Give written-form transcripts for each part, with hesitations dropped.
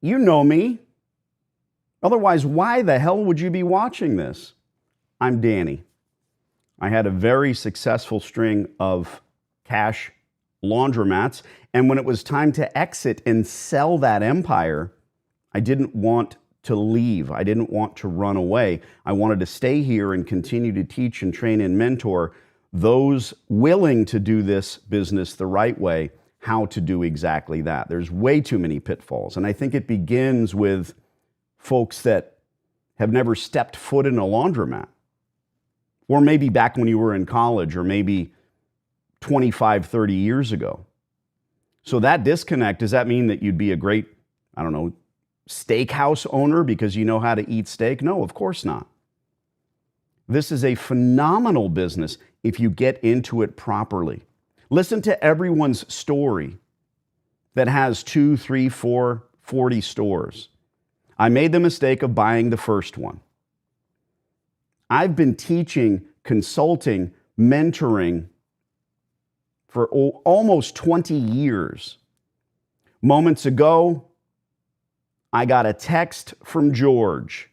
You know me. Otherwise, why the hell would you be watching this? I'm Danny. I had a very successful string of cash laundromats, and when it was time to exit and sell that empire, I didn't want to leave. I didn't want to run away. I wanted to stay here and continue to teach and train and mentor those willing to do this business the right way, how to do exactly that. There's way too many pitfalls, and I think it begins with folks that have never stepped foot in a laundromat. Or maybe back when you were in college, or maybe 25, 30 years ago. So that disconnect, does that mean that you'd be a great, I don't know, steakhouse owner because you know how to eat steak? No, of course not. This is a phenomenal business if you get into it properly. Listen to everyone's story that has 2, 3, 4, 40 stores. I made the mistake of buying the first one. I've been teaching, consulting, mentoring for almost 20 years. Moments ago, I got a text from George.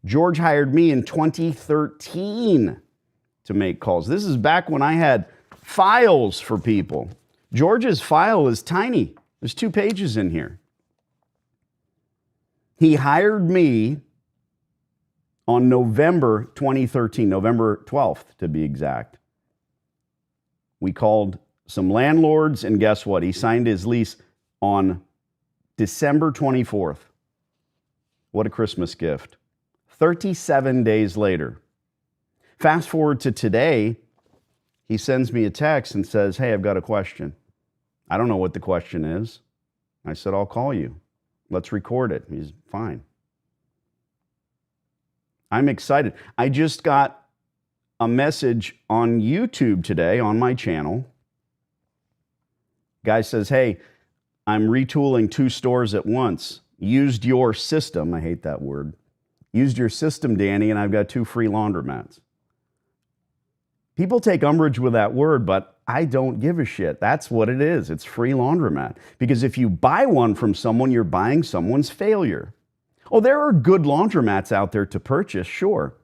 George hired me in 2013 to make calls. This is back when I had files for people. George's file is tiny. There's 2 pages in here. He hired me on November 2013, November 12th to be exact. We called some landlords, and guess what? He signed his lease on December 24th. What a Christmas gift. 37 days later. Fast forward to today, he sends me a text and says, "Hey, I've got a question." I don't know what the question is. I said, "I'll call you. Let's record it." He's fine. I'm excited. I just got a message on YouTube today on my channel. Guy says, "Hey, I'm retooling 2 stores at once. Used your system." I hate that word. "Used your system, Danny, and I've got 2 free laundromats." People take umbrage with that word, but I don't give a shit. That's what it is. It's free laundromat. Because if you buy one from someone, you're buying someone's failure. Oh, there are good laundromats out there to purchase, sure.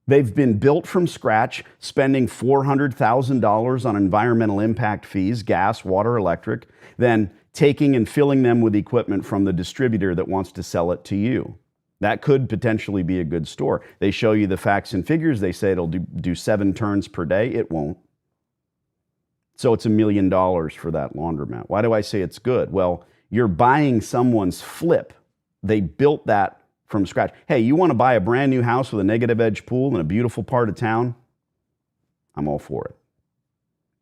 They've been built from scratch, spending $400,000 on environmental impact fees, gas, water, electric, then taking and filling them with equipment from the distributor that wants to sell it to you. That could potentially be a good store. They show you the facts and figures. They say it'll do 7 turns per day. It won't. So it's $1 million for that laundromat. Why do I say it's good? Well, you're buying someone's flip. They built that from scratch. Hey, you want to buy a brand new house with a negative edge pool in a beautiful part of town? I'm all for it.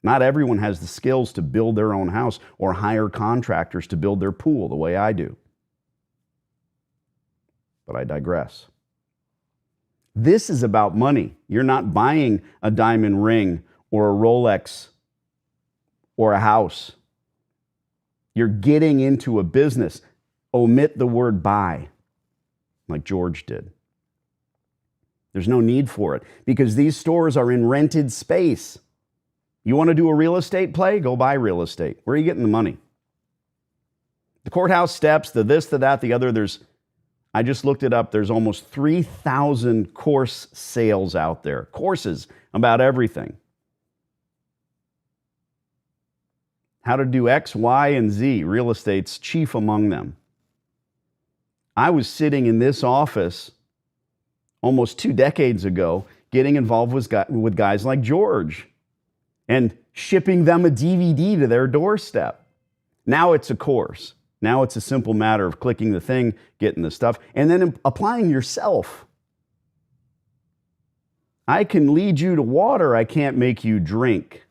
Not everyone has the skills to build their own house or hire contractors to build their pool the way I do. But I digress. This is about money. You're not buying a diamond ring or a Rolex or a house. You're getting into a business. Omit the word buy, like George did. There's no need for it because these stores are in rented space. You want to do a real estate play? Go buy real estate. Where are you getting the money? The courthouse steps, the this, the that, the other. I just looked it up. There's almost 3,000 course sales out there. Courses about everything. How to do X, Y, and Z. Real estate's chief among them. I was sitting in this office almost 2 decades ago, getting involved with guys like George and shipping them a DVD to their doorstep. Now it's a course. Now it's a simple matter of clicking the thing, getting the stuff, and then applying yourself. I can lead you to water, I can't make you drink.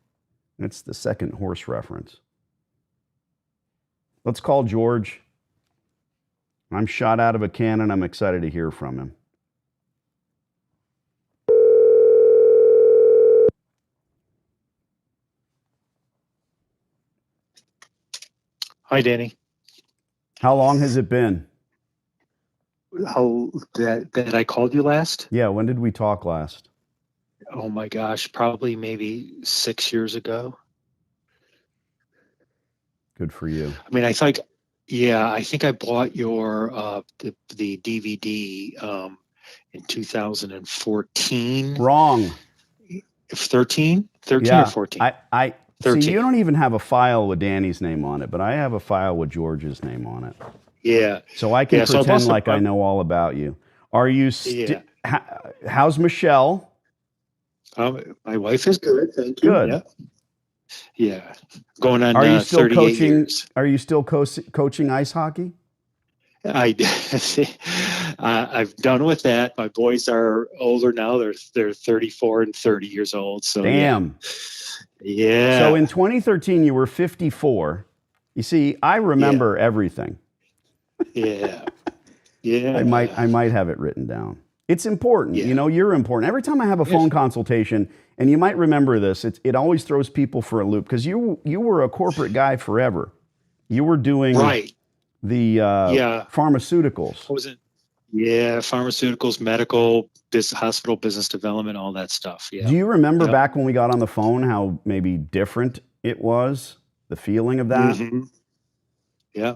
That's the second horse reference. Let's call George. I'm shot out of a cannon. I'm excited to hear from him. Hi, Danny. How long has it been? How that I called you last? Yeah, when did we talk last? Oh my gosh, probably maybe 6 years ago. Good for you. I mean, I think Yeah, I think I bought your the DVD in 2014. Wrong. 13 or Yeah, 14? I see. You 13. don't even have a file with Danny's name on it, but I have a file with George's name on it, Yeah. so I can Yeah, so I bought pretend some like I know all about you. Are you? yeah. How's Michelle? My wife is good, thank you. Good. Yeah. Yeah. Going on Are you still 38 coaching? years. Are you still coaching ice hockey? I I've done with that. My boys are older now. They're 34 and 30 years old. So yeah. Damn. So Yeah. in 2013, you were 54. You see, I Yeah. remember everything. Yeah. Yeah. I might have it written down. It's important. You Yeah. know, you're important. Every time I have a Yes. phone consultation, and you might remember this, it always throws people for a loop because you were a corporate guy forever. You were doing Right. the Yeah. pharmaceuticals. What was it? Yeah. Pharmaceuticals, medical, hospital business development, all that stuff. Do Yeah. you remember Yep. back when we got on the phone how maybe different it was, the feeling of that? Mm-hmm. Yeah.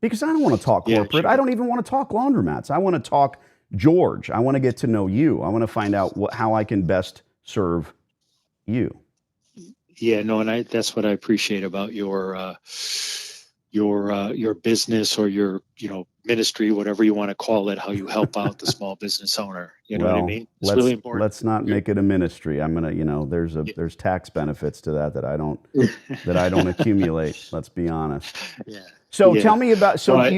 Because I don't want to talk Yeah. corporate. I don't even want to talk laundromats. I want to talk George. I want to get to know you. I want to find out how I can best serve you. Yeah, no, and that's what I appreciate about your business or your, ministry, whatever you want to call it, how you help out the small business owner. You know what I Well, mean? It's really important. let's not make it a ministry. I'm gonna, there's tax benefits to that I don't accumulate. Let's be honest. Yeah. So tell Yeah. me about But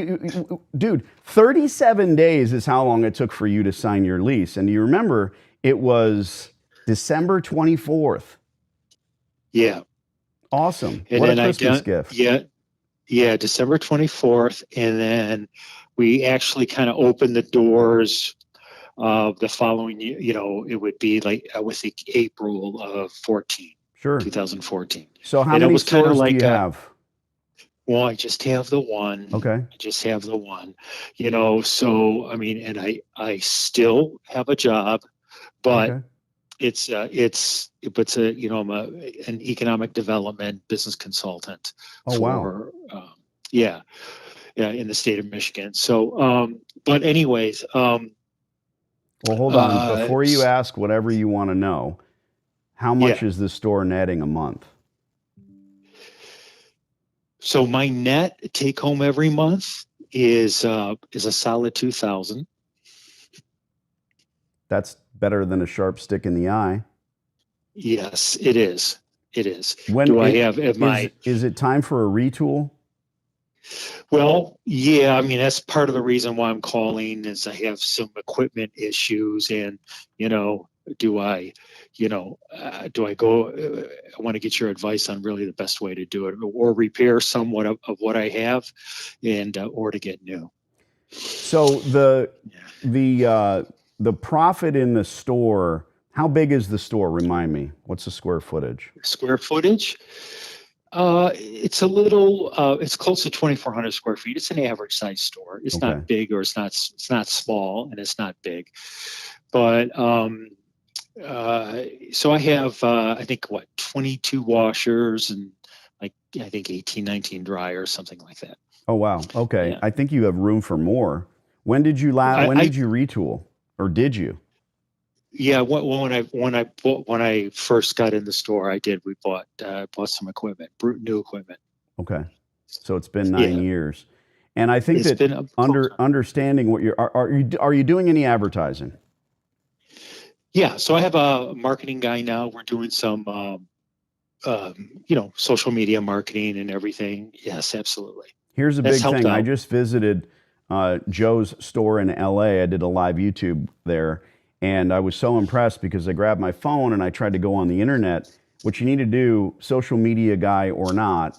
dude, 37 days is how long it took for you to sign your lease, and do you remember it was December 24th. yeah. Awesome! And What a then Christmas gift. yeah, December 24th. And then we actually kind of opened the doors the following year. It would be like, I would think April of Sure. 2014. So how And it many was kind of stores do like you have? well, I just have the one. Okay. I just have the one. So I mean, and I still have a job, but Okay. it's I'm an economic development business consultant Oh wow. for yeah, in the state of Michigan. So but anyways, Well, hold on. uh Before you ask whatever you want to know, how much yeah. is the store netting a month? So my net take home every month is a solid 2,000. That's better than a sharp stick in the eye. Yes, it is. It is. When Do I it, have at my is it time for a retool? Well, yeah, I mean, that's part of the reason why I'm calling is I have some equipment issues and, you know, do I, do I go, I want to get your advice on really the best way to do it or repair somewhat of what I have and, or to get new. So the profit in the store, how big is the store? Remind me. What's the square footage? Square footage. It's it's close to 2,400 square feet. It's an average size store. It's Okay. not big or it's not small and it's not big, but, so I have, I think 22 washers and I think 18, 19 dryers, something like that. Oh wow. Okay. Yeah. I think you have room for more. When did you when did you retool? Or did you? Yeah. When I first got in the store, we bought some equipment, new equipment. Okay. So it's been 9 years. And I think It's that been understanding what are you doing any advertising? Yeah. So I have a marketing guy now. We're doing some, social media marketing and everything. Yes, absolutely. Here's a That's big helped thing. I out. just visited Joe's store in LA. I did a live YouTube there, and I was so impressed because I grabbed my phone and I tried to go on the internet. What you need to do, social media guy or not,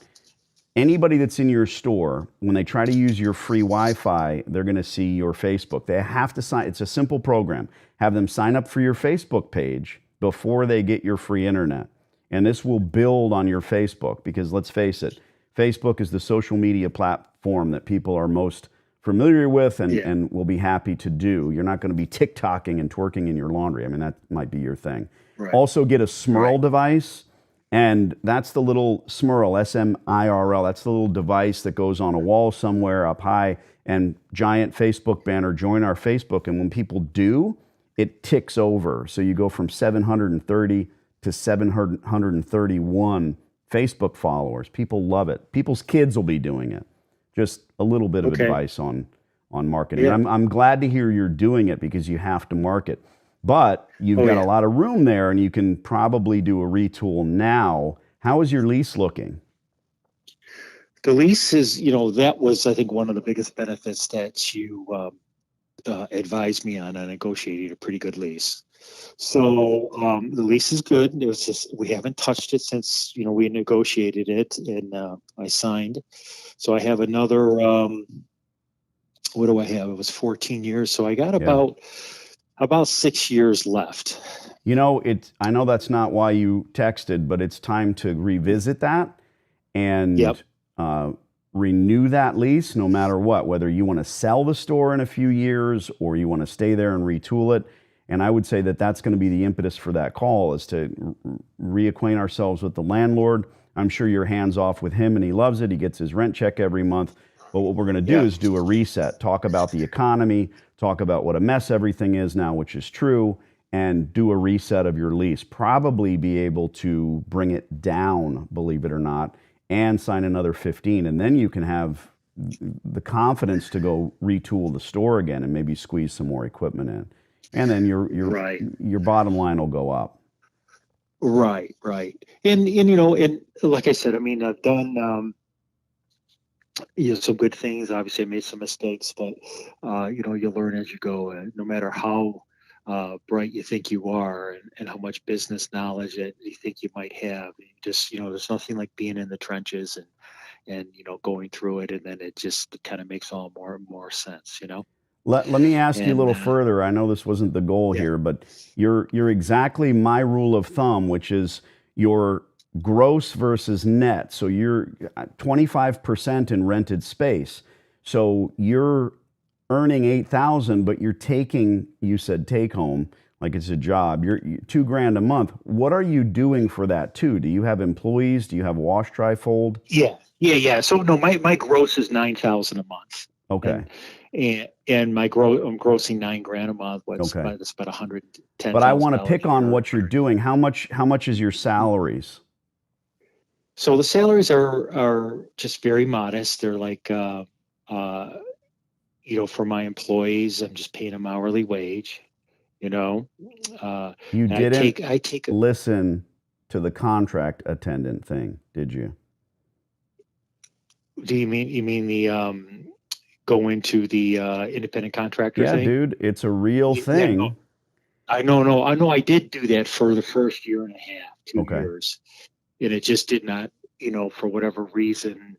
anybody that's in your store, when they try to use your free Wi-Fi, they're going to see your Facebook. They have to sign. It's a simple program. Have them sign up for your Facebook page before they get your free internet. And this will build on your Facebook because let's face it, Facebook is the social media platform that people are most familiar with and will be happy to do. You're not going to be TikToking and twerking in your laundry. I mean, that might be your thing. Right. Also get a Smurl device And that's the little Smirl, SMIRL. That's the little device that goes on a wall somewhere up high, and giant Facebook banner, join our Facebook. And when people do, it ticks over. So you go from 730 to 731 Facebook followers. People love it. People's kids will be doing it. Just a little bit of Okay. advice on marketing. Yeah. And I'm glad to hear you're doing it because you have to market. But you've got yeah. a lot of room there, and you can probably do a retool now. How is your lease looking? The lease is, that was, I think, one of the biggest benefits that you advised me on. I negotiated a pretty good lease. So the lease is good. It was just, we haven't touched it since, we negotiated it and I signed. So I have another, what do I have? It was 14 years. So I got about 6 years left. I know that's not why you texted, but it's time to revisit that and Yep. renew that lease no matter what, whether you want to sell the store in a few years or you want to stay there and retool it. And I would say that that's going to be the impetus for that call, is to reacquaint ourselves with the landlord. I'm sure you're hands off with him and he loves it. He gets his rent check every month. But what we're going to do is do a reset, talk about the economy, talk about what a mess everything is now, which is true, and do a reset of your lease. Probably be able to bring it down, believe it or not, and sign another 15. And then you can have the confidence to go retool the store again and maybe squeeze some more equipment in. And then Right. your bottom line will go up. Right. And like I said, I mean, I've done, some good things. Obviously, I made some mistakes, but you learn as you go. No matter how bright you think you are, and how much business knowledge that you think you might have, you just there's nothing like being in the trenches and going through it, and then it just kind of makes all more and more sense. Let me ask you a And little further. I know this wasn't the goal yeah, here, but you're exactly my rule of thumb, which is your gross versus net. So you're 25% in rented space. So you're earning 8,000, but you're taking, you said take home, like it's a job. You're $2,000 a month. What are you doing for that too? Do you have employees? Do you have wash, dry, fold? yeah. So no, my gross is 9,000 a month. Okay. And I'm grossing $9,000 a month. That's about 110. But I want to pick on what you're doing. How much is your salaries? So the salaries are just very modest. They're like, for my employees, I'm just paying them hourly wage. You didn't I take listen to the contract attendant thing, did you? Do you mean the go into the independent contractor thing? Yeah, dude, it's a real thing. No. I know. I did do that for the first year and a half, 2 years, and it just did not, for whatever reason,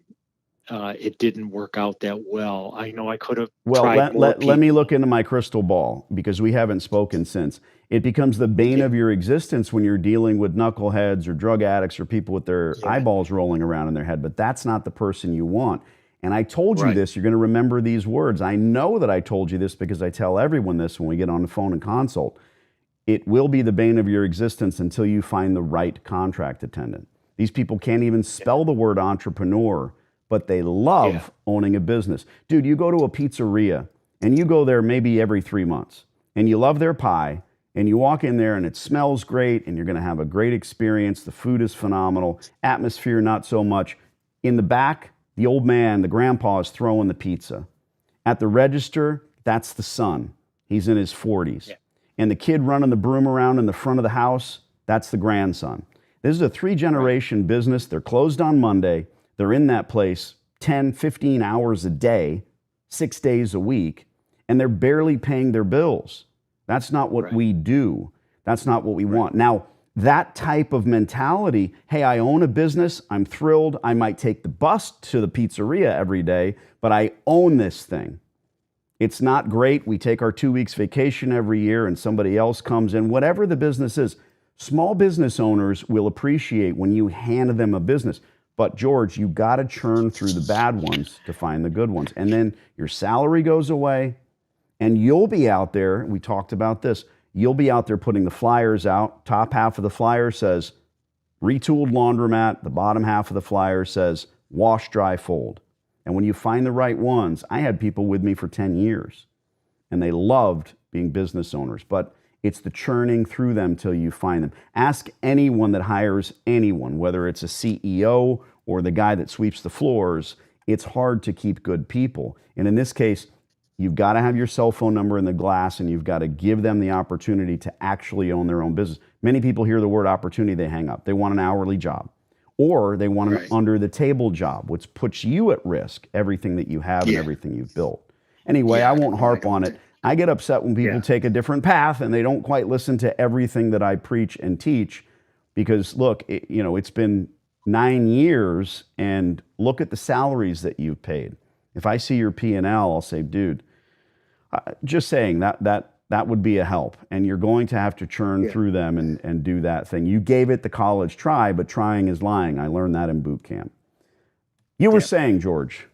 it didn't work out that well. I know I could have. Well, let me look into my crystal ball, because we haven't spoken since. It becomes the bane of your existence when you're dealing with knuckleheads or drug addicts or people with their eyeballs rolling around in their head. But that's not the person you want. And I told you this. You're going to remember these words. I know that I told you this because I tell everyone this when we get on the phone and consult. It will be the bane of your existence until you find the right contract attendant. These people can't even spell the word entrepreneur, but they love owning a business. Dude, you go to a pizzeria and you go there maybe every 3 months and you love their pie and you walk in there and it smells great and you're going to have a great experience. The food is phenomenal. Atmosphere, not so much. In the back, the old man, the grandpa is throwing the pizza. At the register, that's the son. He's in his 40s. Yeah. And the kid running the broom around in the front of the house, that's the grandson. This is a 3-generation business. They're closed on Monday. They're in that place 10, 15 hours a day, 6 days a week, and they're barely paying their bills. That's not what we do. That's not what we want. Now, that type of mentality, hey, I own a business, I'm thrilled, I might take the bus to the pizzeria every day, but I own this thing. It's not great. We take our 2 weeks vacation every year and somebody else comes in, whatever the business is. Small business owners will appreciate when you hand them a business. But George, you got to churn through the bad ones to find the good ones. And then your salary goes away and you'll be out there. We talked about this. You'll be out there putting the flyers out. Top half of the flyer says, Retooled Laundromat, the bottom half of the flyer says wash, dry, fold. And when you find the right ones, I had people with me for 10 years and they loved being business owners, but it's the churning through them till you find them. Ask anyone that hires anyone, whether it's a CEO or the guy that sweeps the floors, it's hard to keep good people. And in this case, you've got to have your cell phone number in the glass and you've got to give them the opportunity to actually own their own business. Many people hear the word opportunity, they hang up. They want an hourly job or they want an under the table job, which puts you at risk, everything that you have and everything you've built. Anyway, I won't harp on it. I get upset when people take a different path and they don't quite listen to everything that I preach and teach because look, it's been 9 years and look at the salaries that you've paid. If I see your P&L, I'll say, dude, just saying that would be a help. And you're going to have to churn through them and do that thing. You gave it the college try, but trying is lying. I learned that in boot camp. You were saying, George.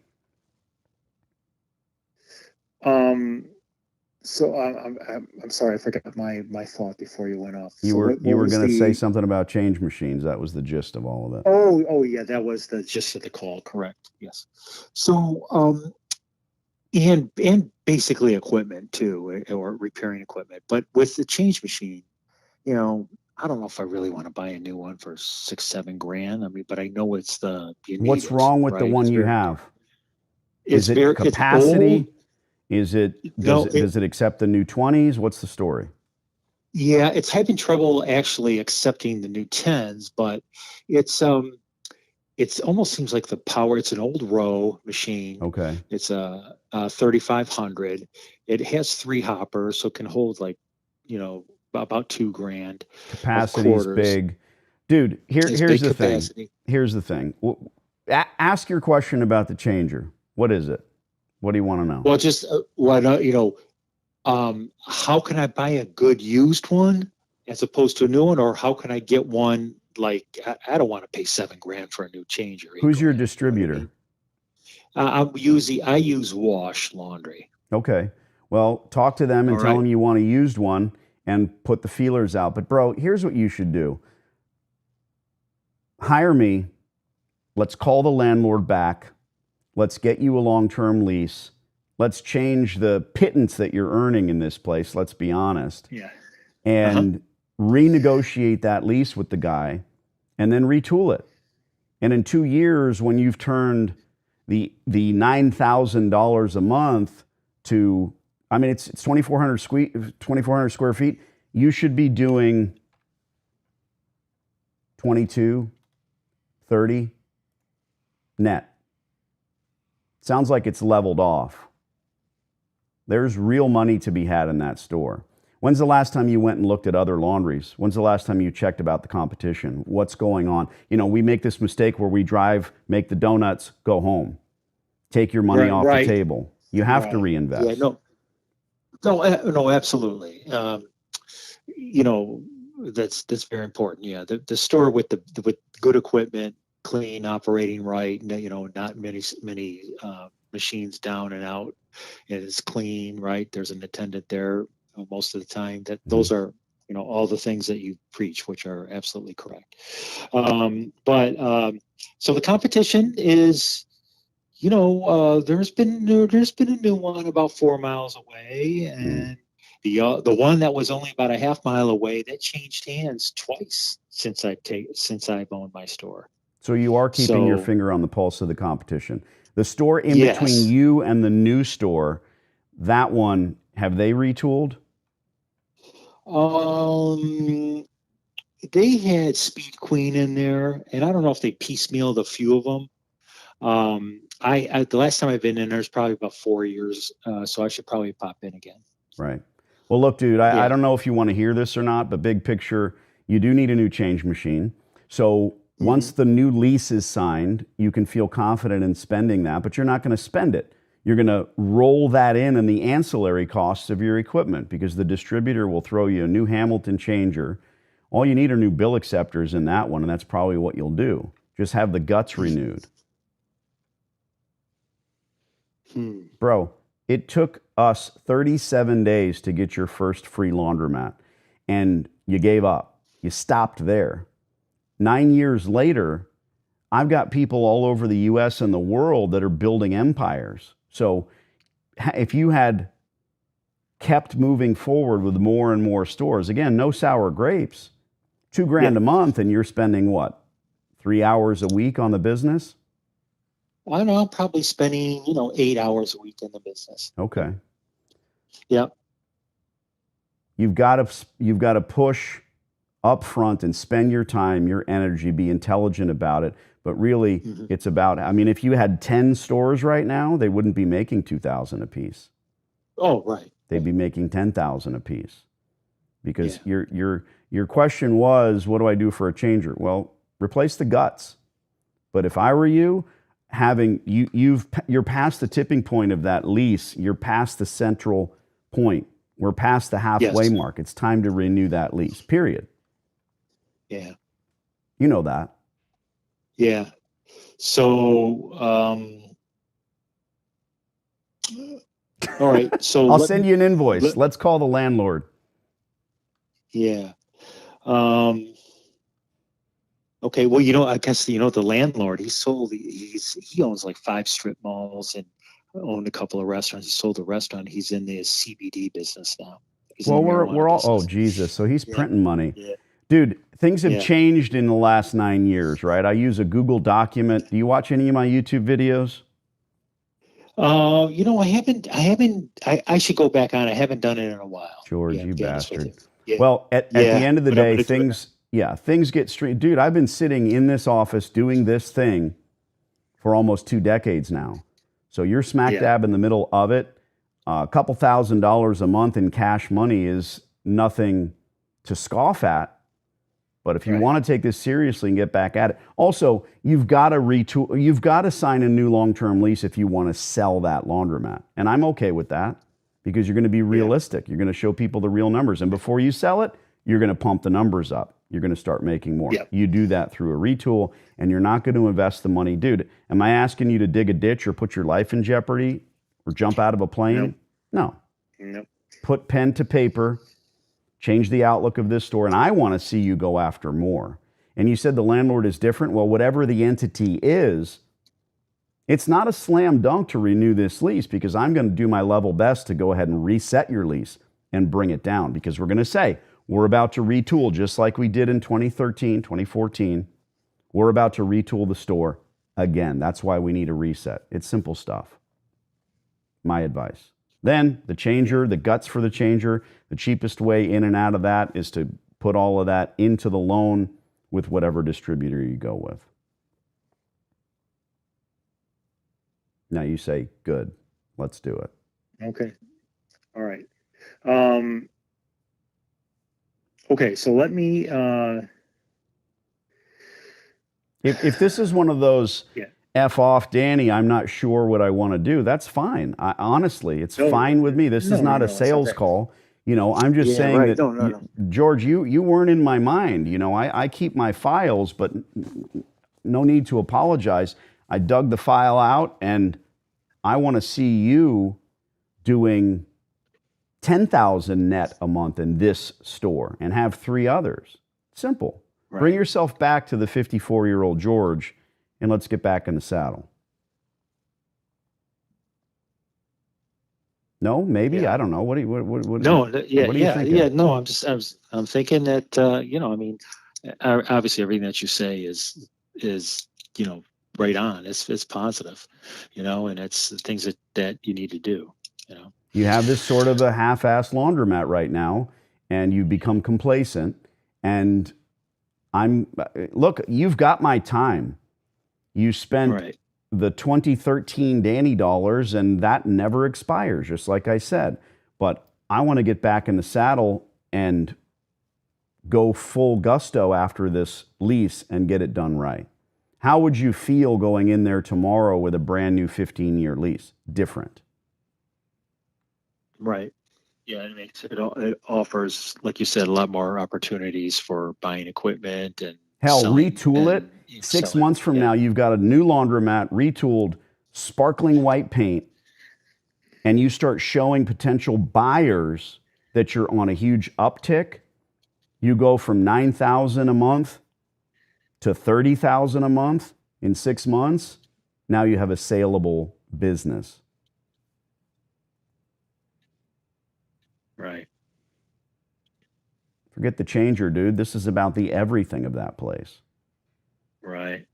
So I'm sorry, I forgot my thought before you went off. You were going to say something about change machines. That was the gist of all of it. Oh yeah, that was the gist of the call. Correct. Yes. So and basically equipment too, or repairing equipment. But with the change machine, I don't know if I really want to buy a new one for $6-7 grand. I mean, but I know it's what's wrong with the one you have? Is it capacity? Is it does it accept the new 20s? What's the story? Yeah, it's having trouble actually accepting the new 10s, but it's almost seems like the power. It's an old row machine. Okay. It's a 3500. It has 3 hoppers, so it can hold about $2 grand. Capacity is big, dude. Here's the thing. Here's the thing. Ask your question about the changer. What is it? What do you want to know? Well, just how can I buy a good used one as opposed to a new one, or how can I get one like I don't want to pay $7 grand for a new changer. Who's your distributor? I use Wash Laundry. Okay. Well, talk to them and tell them you want a used one and put the feelers out. But bro, here's what you should do. Hire me. Let's call the landlord back. Let's get you a long-term lease. Let's change the pittance that you're earning in this place. Let's be honest. Yeah. And renegotiate that lease with the guy and then retool it. And in 2 years, when you've turned the $9,000 a month to, I mean, it's 2,400 square feet, you should be doing 22, 30 net. Sounds like it's leveled off. There's real money to be had in that store. When's the last time you went and looked at other laundries? When's the last time you checked about the competition? What's going on? We make this mistake where we drive, make the donuts, go home. Take your money off the table. You have to reinvest. Yeah, no, absolutely. That's very important. Yeah, the store with good equipment, clean, operating right. Not many machines down and out. It's clean, right? There's an attendant there most of the time. Those are all the things that you preach, which are absolutely correct. So the competition is, there's been a new one about 4 miles away, and the one that was only about a half mile away, that changed hands twice since I've owned my store. So you are keeping your finger on the pulse of the competition. The store in between you and the new store, that one, have they retooled? They had Speed Queen in there, and I don't know if they piecemealed a few of them. The last time I've been in there is probably about 4 years, so I should probably pop in again. Right. Well, look, dude, I don't know if you want to hear this or not, but big picture, you do need a new change machine. So once the new lease is signed, you can feel confident in spending that, but you're not going to spend it. You're going to roll that in the ancillary costs of your equipment because the distributor will throw you a new Hamilton changer. All you need are new bill acceptors in that one, and that's probably what you'll do. Just have the guts renewed. Bro, it took us 37 days to get your first free laundromat, and you gave up. You stopped there. 9 years later, I've got people all over the US and the world that are building empires. So if you had kept moving forward with more and more stores, again, no sour grapes, $2,000 a month, and you're spending what, 3 hours a week on the business? I don't know, I'm probably spending, 8 hours a week in the business. Okay. Yeah. You've got to push up front and spend your time, your energy, be intelligent about it. But really, it's about, I mean, if you had 10 stores right now, they wouldn't be making $2,000 a piece. Oh, right. They'd be making $10,000 a piece. Because your question was, what do I do for a changer? Well, replace the guts. But if I were you, you're past the tipping point of that lease. You're past the central point. We're past the halfway mark. It's time to renew that lease, period. Yeah. You know that. Yeah. So, all right. So I'll send you an invoice. Let's call the landlord. Yeah. Okay. Well, I guess, the landlord, he owns like 5 strip malls and owned a couple of restaurants. He sold a restaurant. He's in the CBD business now. Well, we're all, oh, Jesus. So he's printing money. Yeah. Dude, things have changed in the last 9 years, right? I use a Google document. Do you watch any of my YouTube videos? I haven't, I should go back on. I haven't done it in a while. George, you bastard. Yeah. Well, at the end of the day, things get straight. Dude, I've been sitting in this office doing this thing for almost 2 decades now. So you're smack dab in the middle of it. A couple $1,000s a month in cash money is nothing to scoff at. But if you want to take this seriously and get back at it, also, you've got to retool. You've got to sign a new long-term lease if you want to sell that laundromat. And I'm okay with that because you're going to be realistic. You're going to show people the real numbers. And before you sell it, you're going to pump the numbers up. You're going to start making more. You do that through a retool, and you're not going to invest the money. Dude, am I asking you to dig a ditch or put your life in jeopardy or jump out of a plane? No. Put pen to paper. Change the outlook of this store, and I want to see you go after more. And you said the landlord is different. Well, whatever the entity is, it's not a slam dunk to renew this lease because I'm going to do my level best to go ahead and reset your lease and bring it down because we're going to say we're about to retool just like we did in 2013, 2014. We're about to retool the store again. That's why we need a reset. It's simple stuff. My advice. Then the changer, the guts for the changer, the cheapest way in and out of that is to put all of that into the loan with whatever distributor you go with. Now you say, good, let's do it. Okay. All right. Okay, so let me... If this is one of those... F off, Danny, I'm not sure what I want to do. That's fine. Honestly, it's fine with me. This is not a sales call. I'm just saying that, George, you weren't in my mind. I keep my files, but no need to apologize. I dug the file out, and I want to see you doing 10,000 net a month in this store and have 3 others. Simple. Right. Bring yourself back to the 54-year-old George, and let's get back in the saddle. No, maybe I don't know. What do you think? No, I'm thinking that obviously everything that you say is right on. It's positive, and it's the things that you need to do. You have this sort of a half-assed laundromat right now, and you become complacent. And look, you've got my time. You spent the 2013 Danny dollars, and that never expires, just like I said. But I want to get back in the saddle and go full gusto after this lease and get it done right. How would you feel going in there tomorrow with a brand new 15-year lease? Different. Right. Yeah, it offers, like you said, a lot more opportunities for buying equipment and retool it. 6 months from now, you've got a new laundromat, retooled, sparkling white paint, and you start showing potential buyers that you're on a huge uptick. You go from $9,000 a month to $30,000 a month in 6 months, now you have a saleable business. Right. Forget the changer, dude. This is about the everything of that place. Right.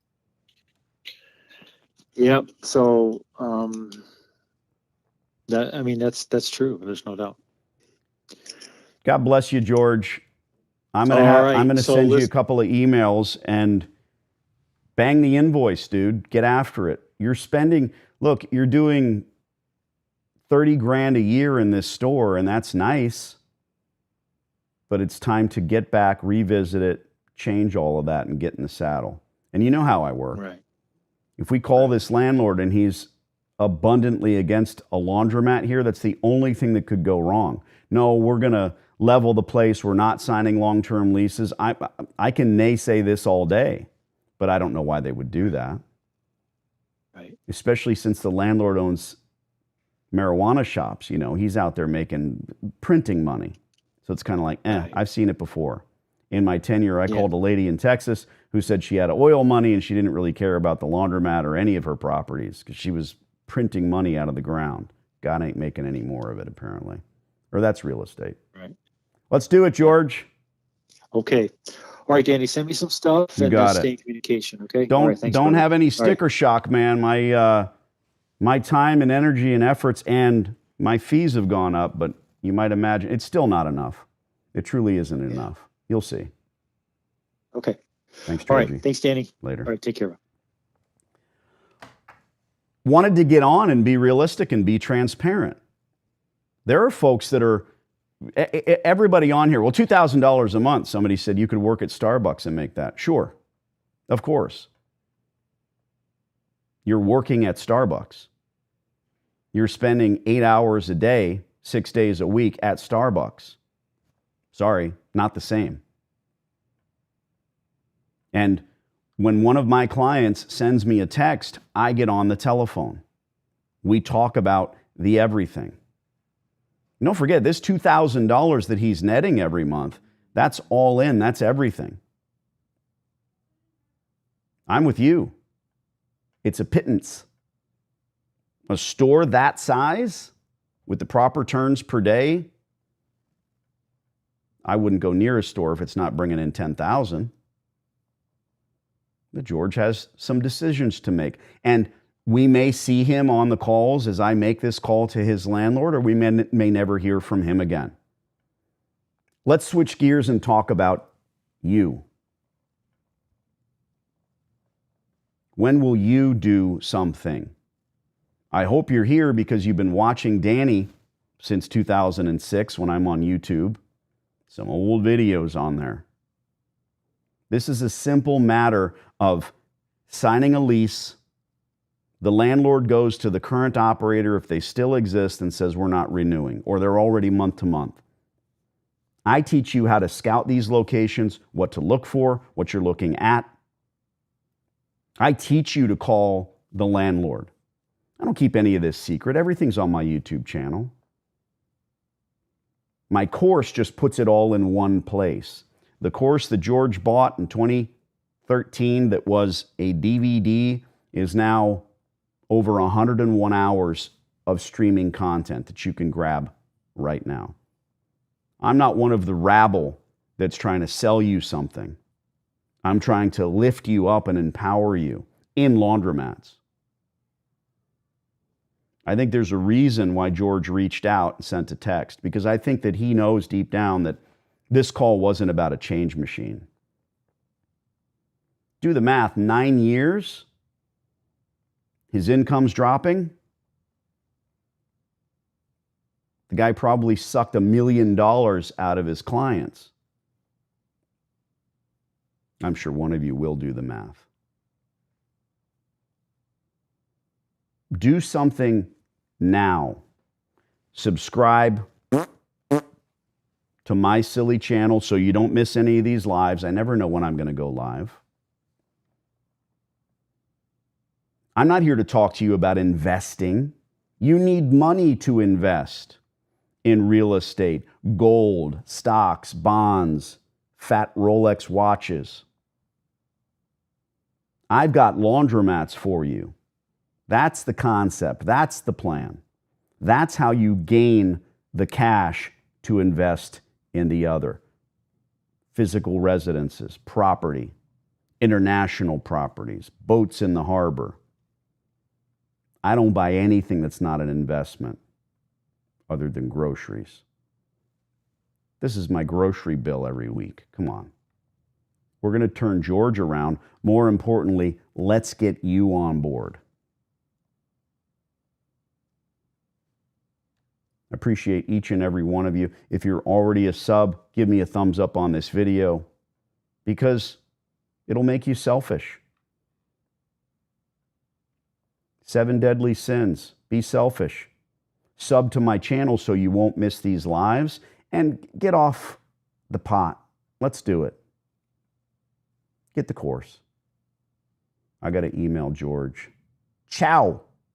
Yep. So, that's true. There's no doubt. God bless you, George. I'm All right. gonna So send you a couple of emails and bang the invoice, dude. Get after it. You're spending, look, you're doing 30 grand a year in this store, and that's nice. But it's time to get back, revisit it, change all of that, and get in the saddle. And you know how I work. Right. If we call this landlord and he's abundantly against a laundromat here, that's the only thing that could go wrong. No, we're going to level the place. We're not signing long-term leases. I can naysay this all day, but I don't know why they would do that. Right. Especially since the landlord owns marijuana shops. You know, he's out there printing money. So it's kind of like, Right. I've seen it before. In my tenure, I called a lady in Texas who said she had oil money and she didn't really care about the laundromat or any of her properties because she was printing money out of the ground. God ain't making any more of it, apparently. Or that's real estate. Right. Let's do it, George. Okay. All right, Danny, send me some stuff You and got it. stay in communication, okay? Don't All right, thanks, don't brother. have any sticker shock, man. My time and energy and efforts and my fees have gone up, but you might imagine it's still not enough. It truly isn't enough. You'll see. Okay. Thanks, All Georgie. right. Thanks, Danny. Later. All right. Take care. Wanted to get on and be realistic and be transparent. There are folks that are, everybody on here, well, $2,000 a month. Somebody said you could work at Starbucks and make that. Sure. Of course. You're working at Starbucks. You're spending 8 hours a day, 6 days a week at Starbucks. Sorry, not the same. And when one of my clients sends me a text, I get on the telephone. We talk about the everything. Don't forget, this $2,000 that he's netting every month, that's all in, that's everything. I'm with you. It's a pittance. A store that size with the proper turns per day, I wouldn't go near a store if it's not bringing in 10,000. But George has some decisions to make. And we may see him on the calls as I make this call to his landlord, or we may never hear from him again. Let's switch gears and talk about you. When will you do something? I hope you're here because you've been watching Danny since 2006 when I'm on YouTube. Some old videos on there. This is a simple matter of signing a lease. The landlord goes to the current operator if they still exist and says we're not renewing, or they're already month to month. I teach you how to scout these locations, what to look for, what you're looking at. I teach you to call the landlord. I don't keep any of this secret. Everything's on my YouTube channel. My course just puts it all in one place. The course that George bought in 2013 that was a DVD is now over 101 hours of streaming content that you can grab right now. I'm not one of the rabble that's trying to sell you something. I'm trying to lift you up and empower you in laundromats. I think there's a reason why George reached out and sent a text, because I think that he knows deep down that this call wasn't about a change machine. Do the math, 9 years, his income's dropping. The guy probably sucked $1 million out of his clients. I'm sure one of you will do the math. Do something now. Subscribe to my silly channel so you don't miss any of these lives. I never know when I'm going to go live. I'm not here to talk to you about investing. You need money to invest in real estate, gold, stocks, bonds, fat Rolex watches. I've got laundromats for you. That's the concept. That's the plan. That's how you gain the cash to invest in the other. Physical residences, property, international properties, boats in the harbor. I don't buy anything that's not an investment other than groceries. This is my grocery bill every week. Come on. We're going to turn George around. More importantly, let's get you on board. I appreciate each and every one of you. If you're already a sub, give me a thumbs up on this video because it'll make you selfish. 7 deadly sins. Be selfish. Sub to my channel so you won't miss these lives and get off the pot. Let's do it. Get the course. I got to email George. Ciao.